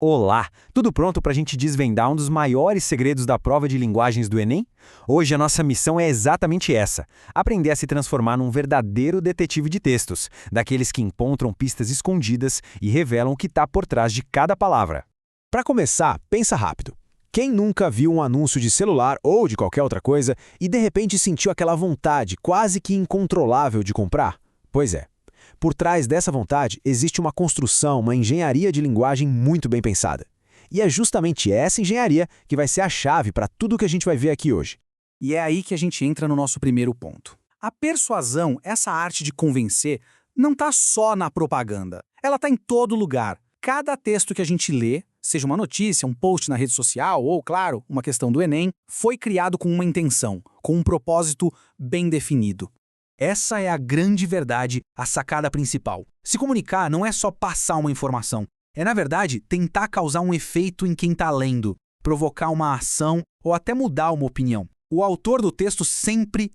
Olá! Tudo pronto para a gente desvendar um dos maiores segredos da prova de linguagens do Enem? Hoje a nossa missão é exatamente essa: aprender a se transformar num verdadeiro detetive de textos, daqueles que encontram pistas escondidas e revelam o que está por trás de cada palavra. Para começar, pensa rápido. Quem nunca viu um anúncio de celular ou de qualquer outra coisa e de repente sentiu aquela vontade quase que incontrolável de comprar? Pois é. Por trás dessa vontade existe uma construção, uma engenharia de linguagem muito bem pensada. E é justamente essa engenharia que vai ser a chave para tudo o que a gente vai ver aqui hoje. E é aí que a gente entra no nosso primeiro ponto. A persuasão, essa arte de convencer, não está só na propaganda. Ela está em todo lugar. Cada texto que a gente lê, seja uma notícia, um post na rede social ou, claro, uma questão do Enem, foi criado com uma intenção, com um propósito bem definido. Essa é a grande verdade, a sacada principal. Se comunicar não é só passar uma informação. É, na verdade, tentar causar um efeito em quem está lendo, provocar uma ação ou até mudar uma opinião. O autor do texto sempre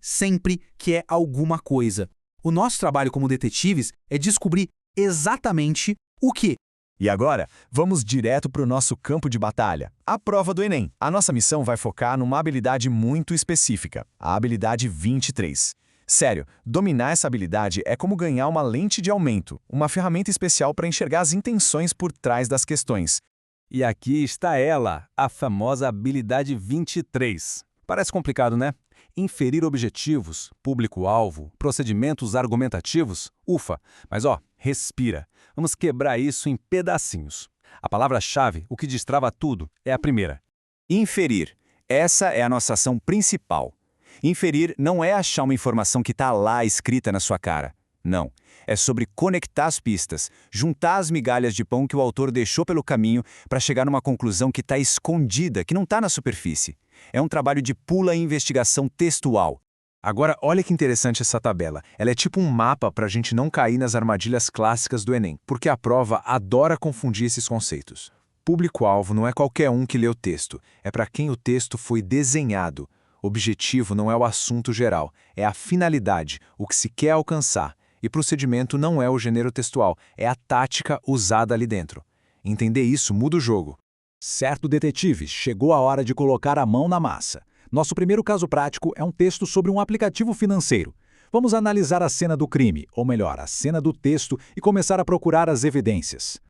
quer alguma coisa. O nosso trabalho como detetives é descobrir exatamente o que. E agora, vamos direto para o nosso campo de batalha, a prova do Enem. A nossa missão vai focar numa habilidade muito específica, a habilidade 23. Sério, dominar essa habilidade é como ganhar uma lente de aumento, uma ferramenta especial para enxergar as intenções por trás das questões. E aqui está ela, a famosa habilidade 23. Parece complicado, né? Inferir objetivos, público-alvo, procedimentos argumentativos? Ufa! Mas respira. Vamos quebrar isso em pedacinhos. A palavra-chave, o que destrava tudo, é a primeira. Inferir. Essa é a nossa ação principal. Inferir não é achar uma informação que está lá escrita na sua cara. Não. É sobre conectar as pistas, juntar as migalhas de pão que o autor deixou pelo caminho para chegar numa conclusão que está escondida, que não está na superfície. É um trabalho de pula investigação textual. Agora, olha que interessante essa tabela. Ela é tipo um mapa para a gente não cair nas armadilhas clássicas do Enem, porque a prova adora confundir esses conceitos. Público-alvo não é qualquer um que lê o texto, é para quem o texto foi desenhado. Objetivo não é o assunto geral, é a finalidade, o que se quer alcançar. E procedimento não é o gênero textual, é a tática usada ali dentro. Entender isso muda o jogo. Certo, detetives, chegou a hora de colocar a mão na massa. Nosso primeiro caso prático é um texto sobre um aplicativo financeiro. Vamos analisar a cena do crime, ou melhor, a cena do texto e começar a procurar as evidências.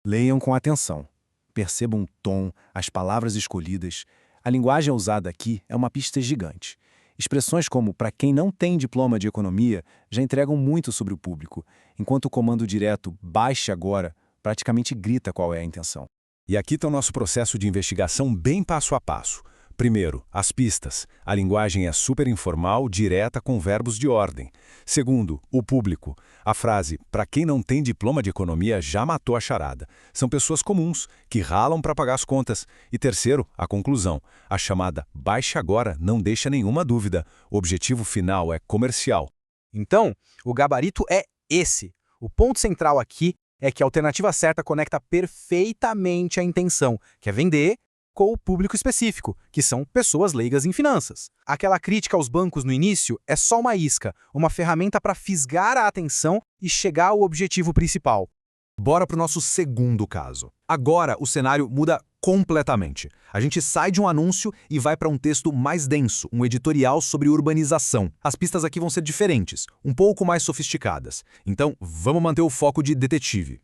Leiam com atenção. Percebam o tom, as palavras escolhidas. A linguagem usada aqui é uma pista gigante. Expressões como "para quem não tem diploma de economia" já entregam muito sobre o público, enquanto o comando direto "baixe agora" praticamente grita qual é a intenção. E aqui está o nosso processo de investigação bem passo a passo. Primeiro, as pistas. A linguagem é super informal, direta, com verbos de ordem. Segundo, o público. A frase "para quem não tem diploma de economia" já matou a charada. São pessoas comuns, que ralam para pagar as contas. E terceiro, a conclusão. A chamada "baixe agora" não deixa nenhuma dúvida. O objetivo final é comercial. Então, o gabarito é esse. O ponto central aqui é que a alternativa certa conecta perfeitamente a intenção, que é vender, com o público específico, que são pessoas leigas em finanças. Aquela crítica aos bancos no início é só uma isca, uma ferramenta para fisgar a atenção e chegar ao objetivo principal. Bora para o nosso segundo caso. Agora o cenário muda completamente. A gente sai de um anúncio e vai para um texto mais denso, um editorial sobre urbanização. As pistas aqui vão ser diferentes, um pouco mais sofisticadas. Então, vamos manter o foco de detetive.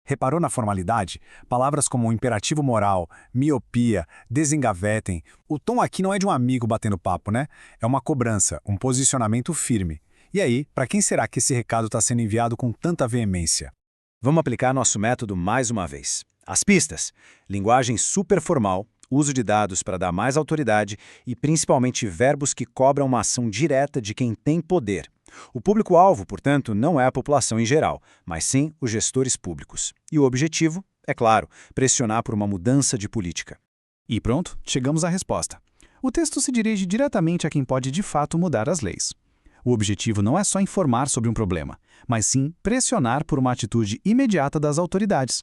Reparou na formalidade? Palavras como imperativo moral, miopia, desengavetem. O tom aqui não é de um amigo batendo papo, né? É uma cobrança, um posicionamento firme. E aí, para quem será que esse recado está sendo enviado com tanta veemência? Vamos aplicar nosso método mais uma vez. As pistas. Linguagem super formal, uso de dados para dar mais autoridade e principalmente verbos que cobram uma ação direta de quem tem poder. O público-alvo, portanto, não é a população em geral, mas sim os gestores públicos. E o objetivo, é claro, pressionar por uma mudança de política. E pronto, chegamos à resposta. O texto se dirige diretamente a quem pode de fato mudar as leis. O objetivo não é só informar sobre um problema, mas sim pressionar por uma atitude imediata das autoridades.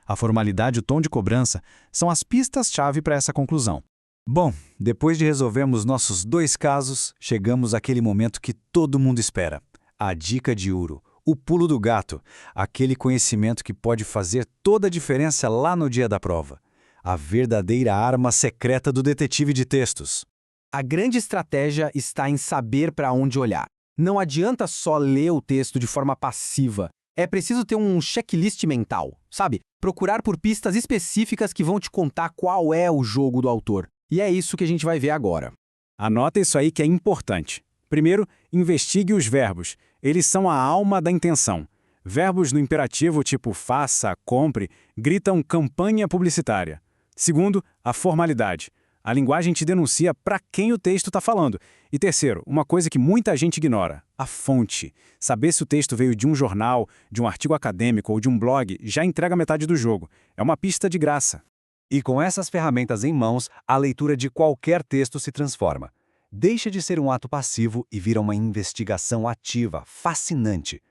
A formalidade e o tom de cobrança são as pistas-chave para essa conclusão. Bom, depois de resolvermos nossos dois casos, chegamos àquele momento que todo mundo espera. A dica de ouro, O pulo do gato, aquele conhecimento que pode fazer toda a diferença lá no dia da prova. A verdadeira arma secreta do detetive de textos. A grande estratégia está em saber para onde olhar. Não adianta só ler o texto de forma passiva. É preciso ter um checklist mental, sabe? Procurar por pistas específicas que vão te contar qual é o jogo do autor. E é isso que a gente vai ver agora. Anota isso aí que é importante. Primeiro, investigue os verbos. Eles são a alma da intenção. Verbos no imperativo tipo faça, compre, gritam campanha publicitária. Segundo, a formalidade. A linguagem te denuncia para quem o texto está falando. E terceiro, uma coisa que muita gente ignora, a fonte. Saber se o texto veio de um jornal, de um artigo acadêmico ou de um blog já entrega metade do jogo. É uma pista de graça. E com essas ferramentas em mãos, a leitura de qualquer texto se transforma. Deixa de ser um ato passivo e vira uma investigação ativa, fascinante.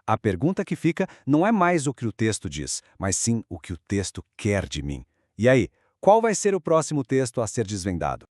A pergunta que fica não é mais o que o texto diz, mas sim o que o texto quer de mim. E aí, qual vai ser o próximo texto a ser desvendado?